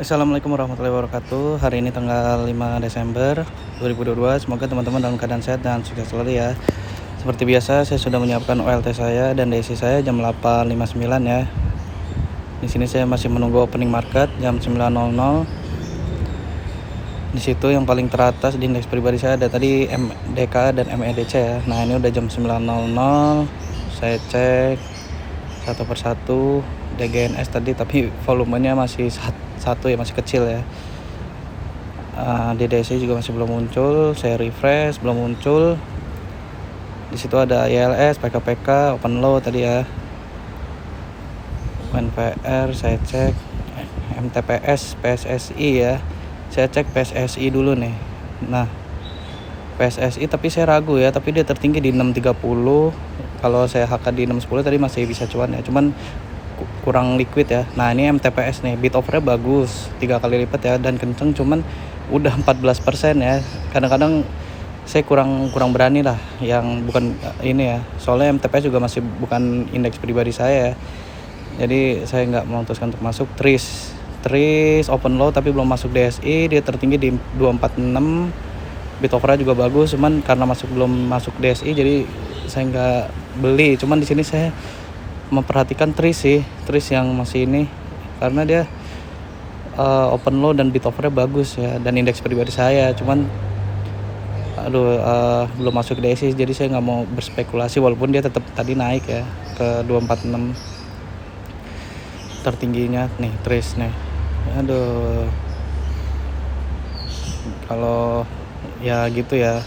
Assalamualaikum warahmatullahi wabarakatuh. Hari ini tanggal 5 Desember 2022. Semoga teman-teman dalam keadaan sehat dan sukses selalu ya. Seperti biasa, saya sudah menyiapkan OLT saya dan DSI saya jam 8.59 ya. Di sini saya masih menunggu opening market jam 9.00. Di situ yang paling teratas di indeks pribadi saya ada tadi MDK dan MEDC ya. Nah, ini udah jam 9.00. Saya cek satu persatu DGNS tadi, tapi volumenya masih satu ya, masih kecil ya. Di DSI juga masih belum muncul. Saya refresh, belum muncul. Di situ ada ILS, PKPK, open low tadi ya. UNPR saya cek, MTPS, PSSI ya. Saya cek PSSI dulu nih. Nah, PSSI tapi saya ragu ya, tapi dia tertinggi di 6.30. Kalau saya HK di 6.10 tadi masih bisa cuan ya, cuman kurang liquid ya. Nah, ini MTPS nih, bid offer-nya bagus, 3 kali lipat ya, dan kenceng, cuman udah 14% ya. Kadang-kadang saya kurang berani lah yang bukan ini ya, soalnya MTPS juga masih bukan indeks pribadi saya ya. Jadi saya nggak memutuskan untuk masuk. Tris open low tapi belum masuk DSI, dia tertinggi di 246. Bid offer juga bagus, cuman karena belum masuk DSI jadi saya nggak beli. Cuman di sini saya memperhatikan Tris yang masih ini, karena dia open low dan bid offer bagus ya, dan indeks pribadi saya. Cuman belum masuk DSI, jadi saya nggak mau berspekulasi walaupun dia tetap tadi naik ya ke 246 tertingginya nih Tris nih. Kalau ya gitu ya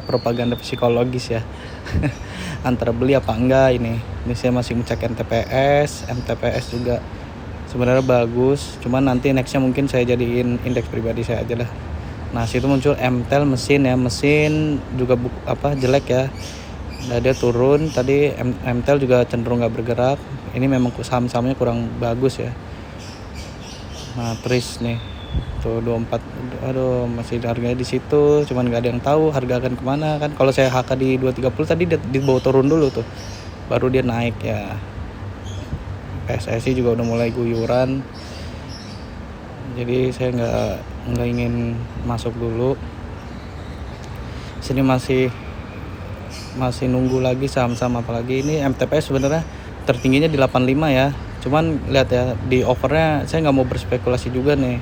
propaganda psikologis ya. Antara beli apa enggak ini saya masih ngecek MTPS juga sebenarnya bagus, cuman nanti nextnya mungkin saya jadiin indeks pribadi saya aja lah. Nah, situ muncul MTEL mesin juga jelek ya. Nah, dia turun tadi. MTEL juga cenderung nggak bergerak. Ini memang saham-sahamnya kurang bagus ya. Nah, Tris nih tuh 24, masih harganya di situ, cuman nggak ada yang tahu harga akan kemana kan. Kalau saya HK di 230 tadi dibawa turun dulu tuh, baru dia naik ya. PSSI juga udah mulai guyuran, jadi saya nggak ingin masuk dulu. Sini masih nunggu lagi saham-saham, apalagi ini MTPS sebenarnya tertingginya di 85 ya. Cuman lihat ya di overnya, saya nggak mau berspekulasi juga nih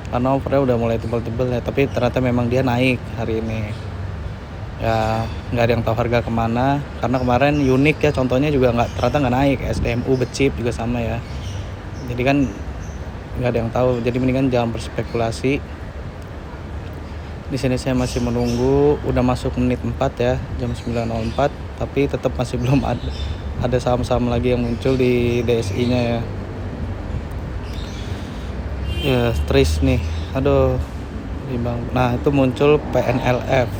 karena overnya udah mulai tebel-tebel ya. Tapi ternyata memang dia naik hari ini ya, nggak ada yang tahu harga kemana. Karena kemarin unik ya, contohnya juga ternyata nggak naik. SDMU Becip juga sama ya, jadi kan nggak ada yang tahu. Jadi mendingan jangan berspekulasi. Di sini saya masih menunggu, udah masuk menit 4 ya, jam 9.04, tapi tetap masih belum ada saham-saham lagi yang muncul di DSI-nya ya. Ya, Tris nih. Nah, itu muncul PNLF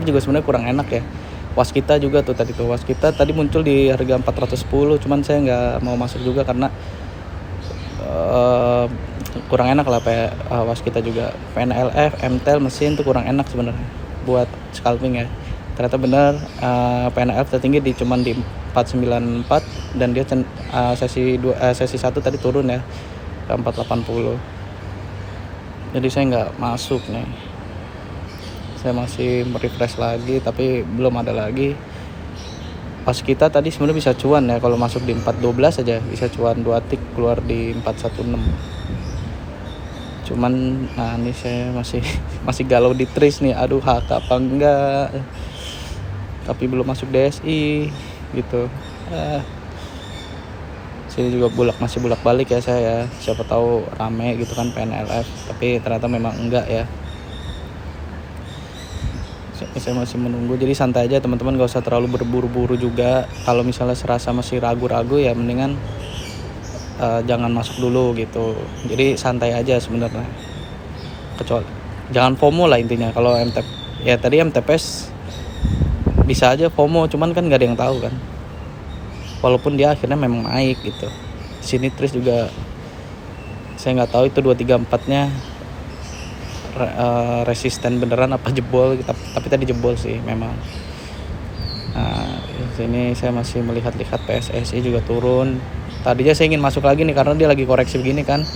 juga sebenarnya kurang enak ya. Waskita juga tuh Waskita tadi muncul di harga 410, cuman saya nggak mau masuk juga karena kurang enak lah. Waskita juga. PNLF, MTEL mesin tuh kurang enak sebenarnya buat scalping ya. Ternyata benar, PNLF tertinggi cuman di 494, dan dia sesi 1 tadi turun ya ke 480. Jadi saya nggak masuk nih. Saya masih merefresh lagi tapi belum ada lagi. Pas kita tadi sebenarnya bisa cuan ya, kalau masuk di 412 aja bisa cuan 2 tik, keluar di 416. Cuman nah ini saya masih galau di Tris nih. HK apa enggak, tapi belum masuk DSI gitu. Sini juga masih bolak balik ya saya, siapa tahu rame gitu kan PNLF, tapi ternyata memang enggak ya. Saya masih menunggu, jadi santai aja teman-teman, gak usah terlalu berburu-buru juga. Kalau misalnya serasa masih ragu-ragu ya mendingan jangan masuk dulu gitu. Jadi santai aja sebenarnya, kecuali jangan FOMO lah intinya. Kalau MTPS bisa aja FOMO, cuman kan nggak ada yang tahu kan, walaupun dia akhirnya memang naik gitu. Sini Tris juga saya nggak tahu itu 234-nya resisten beneran apa jebol, tapi tadi jebol sih memang. Nah, sini saya masih melihat PSSI juga turun, Tadinya saya ingin masuk lagi nih karena dia lagi koreksi begini kan,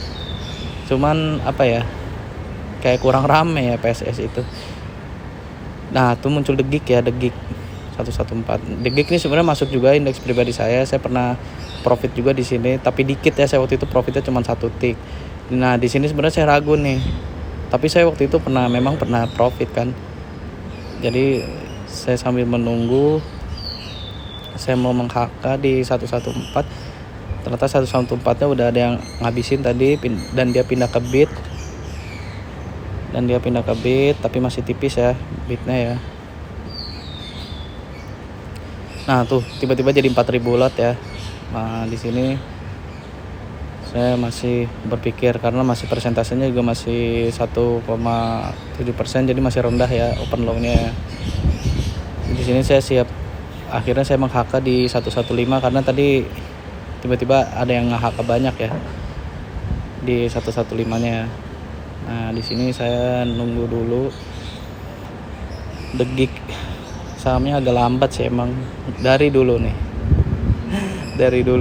cuman apa ya, kayak kurang rame ya PSS itu. Nah tuh muncul The Geek ya, The Geek 114. The Geek ini sebenarnya masuk juga indeks pribadi saya pernah profit juga di sini, tapi dikit ya, saya waktu itu profitnya cuma 1 tik. Nah di sini sebenarnya saya ragu nih, tapi saya waktu itu memang pernah profit kan. Jadi saya sambil menunggu, saya mau meng-HK di 114. Ternyata 114-nya udah ada yang ngabisin tadi, dan dia pindah ke bit. Tapi masih tipis ya bitnya ya. Nah tuh tiba-tiba jadi 4.000 lot ya. Nah di sini saya masih berpikir karena masih persentasenya juga masih 1,7%, jadi masih rendah ya open low-nya ya. Di sini saya siap, akhirnya saya meng-HK di 115 karena tadi tiba-tiba ada yang nge-HK banyak ya di 115-nya. Nah di sini saya nunggu dulu. The Geek sahamnya agak lambat sih emang dari dulu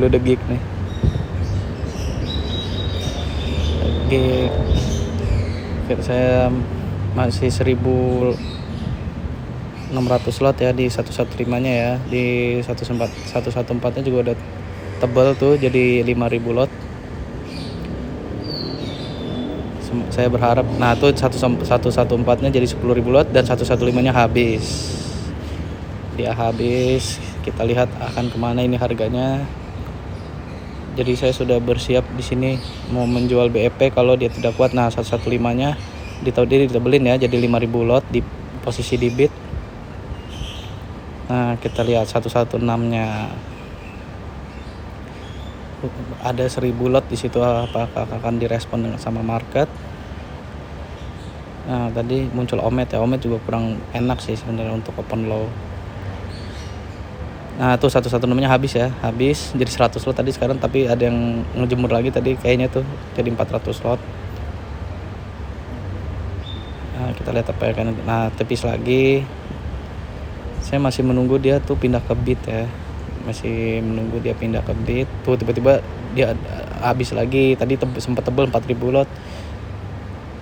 The Geek nih. Geek saya masih 1.600 lot ya di 115-nya ya. Di 114-nya juga udah tebal tuh jadi 5.000 lot. Saya berharap, nah tuh 114-nya jadi 10.000 lot dan 115-nya habis. Dia habis, kita lihat akan kemana ini harganya. Jadi saya sudah bersiap di sini mau menjual BEP kalau dia tidak kuat. Nah 115-nya ditebelin ya jadi 5.000 lot di posisi di bid. Nah kita lihat 116-nya ada 1.000 lot di situ, apakah akan direspon sama market. Nah tadi muncul Omet ya, Omet juga kurang enak sih sebenarnya untuk open low. Nah tuh 116-nya habis ya, habis jadi 100 lot tadi sekarang, tapi ada yang ngejemur lagi tadi kayaknya tuh jadi 400 lot. Nah kita lihat apa ya kan. Nah tipis lagi, saya masih menunggu dia tuh pindah ke bit ya, masih menunggu dia pindah ke bit. Tuh tiba-tiba dia habis lagi, tadi sempat tebel 4.000 lot.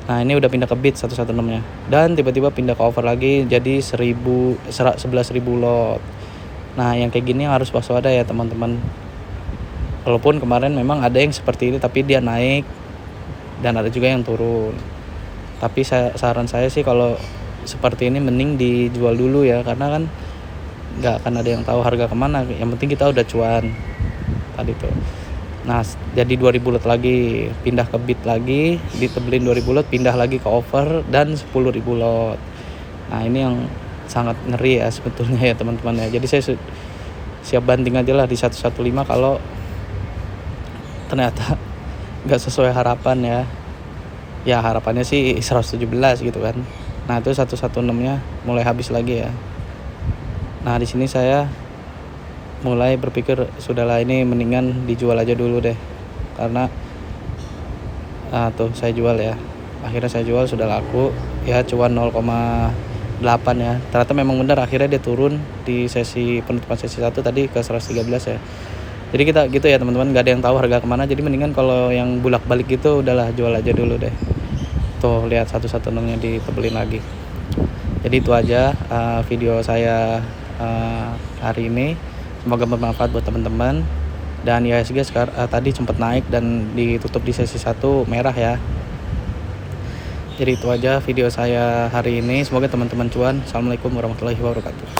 Nah ini udah pindah ke bit 116-nya, dan tiba-tiba pindah ke over lagi jadi 11.000 lot. Nah yang kayak gini harus waspada ya teman-teman. Walaupun kemarin memang ada yang seperti ini tapi dia naik, dan ada juga yang turun. Tapi saran saya sih kalau seperti ini mending dijual dulu ya, karena kan nggak akan ada yang tahu harga kemana. Yang penting kita udah cuan tadi tuh. Nah jadi 2.000 lot lagi, pindah ke bit lagi, ditebelin 2.000 lot, pindah lagi ke over dan 10.000 lot. Nah ini yang sangat ngeri ya sebetulnya ya teman-teman ya. Jadi saya siap banting aja lah di 115 kalau ternyata nggak sesuai harapan ya. Ya harapannya sih 117 gitu kan. Nah itu 116-nya mulai habis lagi ya. Nah di sini saya mulai berpikir sudahlah ini mendingan dijual aja dulu deh, karena tuh saya jual ya. Akhirnya saya jual, sudah laku ya, cuan 0,8 ya. Ternyata memang benar akhirnya dia turun di sesi penutupan sesi 1 tadi ke 113 ya. Jadi kita gitu ya teman-teman, gak ada yang tahu harga kemana. Jadi mendingan kalau yang bulak-balik gitu udahlah jual aja dulu deh. Tuh lihat 116-nya ditebelin lagi. Jadi itu aja video saya hari ini. Semoga bermanfaat buat teman-teman. Dan IHSG sekarang tadi sempat naik dan ditutup di sesi 1 merah ya. Jadi itu aja video saya hari ini. Semoga teman-teman cuan. Assalamualaikum warahmatullahi wabarakatuh.